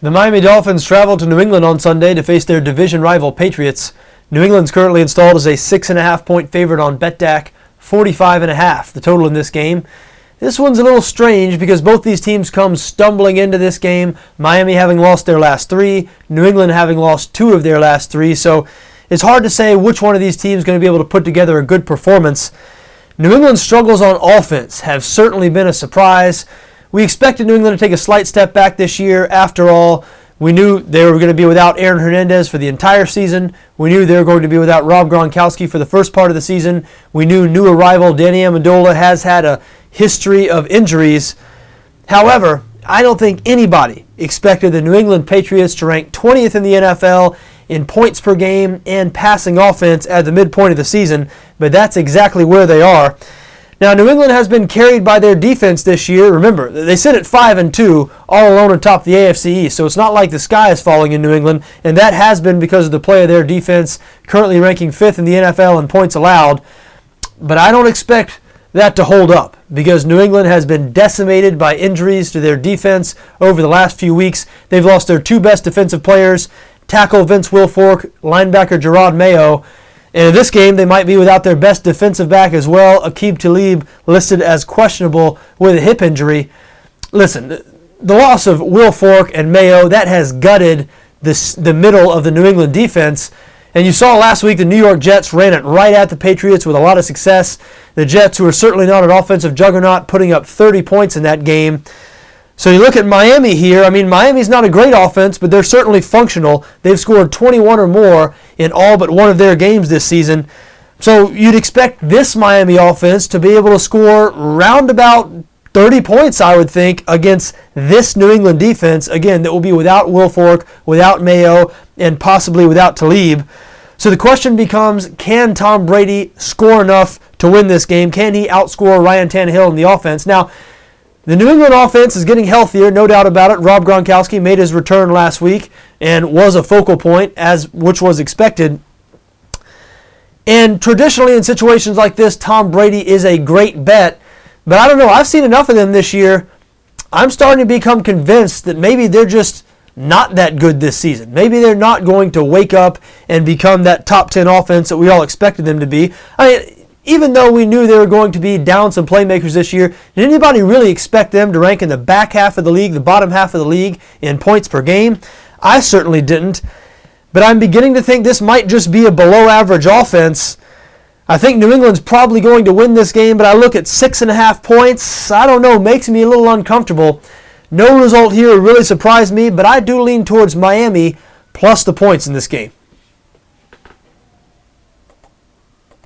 The Miami Dolphins travel to New England on Sunday to face their division rival Patriots. New England's currently installed as a 6.5-point favorite on BETDAQ, 45.5 the total in this game. This one's a little strange because both these teams come stumbling into this game, Miami having lost their last 3, New England having lost 2 of their last 3, so it's hard to say which one of these teams is going to be able to put together a good performance. New England's struggles on offense have certainly been a surprise. We expected New England to take a slight step back this year. After all, we knew they were going to be without Aaron Hernandez for the entire season. We knew they were going to be without Rob Gronkowski for the first part of the season. We knew new arrival Danny Amendola has had a history of injuries. However, I don't think anybody expected the New England Patriots to rank 20th in the NFL in points per game and passing offense at the midpoint of the season, but that's exactly where they are. Now, New England has been carried by their defense this year. Remember, they sit at 5-2, all alone atop the AFC East, so it's not like the sky is falling in New England, and that has been because of the play of their defense, currently ranking 5th in the NFL in points allowed. But I don't expect that to hold up because New England has been decimated by injuries to their defense over the last few weeks. They've lost their 2 best defensive players, tackle Vince Wilfork, linebacker Gerard Mayo. And in this game, they might be without their best defensive back as well, Aqib Talib, listed as questionable with a hip injury. Listen, the loss of Wilfork and Mayo, that has gutted the middle of the New England defense. And you saw last week the New York Jets ran it right at the Patriots with a lot of success. The Jets, who are certainly not an offensive juggernaut, putting up 30 points in that game. So you look at Miami here. I mean, Miami's not a great offense, but they're certainly functional. They've scored 21 or more in all but one of their games this season. So you'd expect this Miami offense to be able to score round about 30 points, I would think, against this New England defense, again, that will be without Wilfork, without Mayo, and possibly without Talib. So the question becomes, can Tom Brady score enough to win this game? Can he outscore Ryan Tannehill in the offense? Now, the New England offense is getting healthier, no doubt about it. Rob Gronkowski made his return last week and was a focal point, which was expected. And traditionally in situations like this, Tom Brady is a great bet. But I don't know, I've seen enough of them this year. I'm starting to become convinced that maybe they're just not that good this season. Maybe they're not going to wake up and become that top 10 offense that we all expected them to be. I mean, even though we knew they were going to be down some playmakers this year, did anybody really expect them to rank in the back half of the league, the bottom half of the league in points per game? I certainly didn't. But I'm beginning to think this might just be a below average offense. I think New England's probably going to win this game, but I look at 6.5 points. I don't know, makes me a little uncomfortable. No result here really surprised me, but I do lean towards Miami plus the points in this game.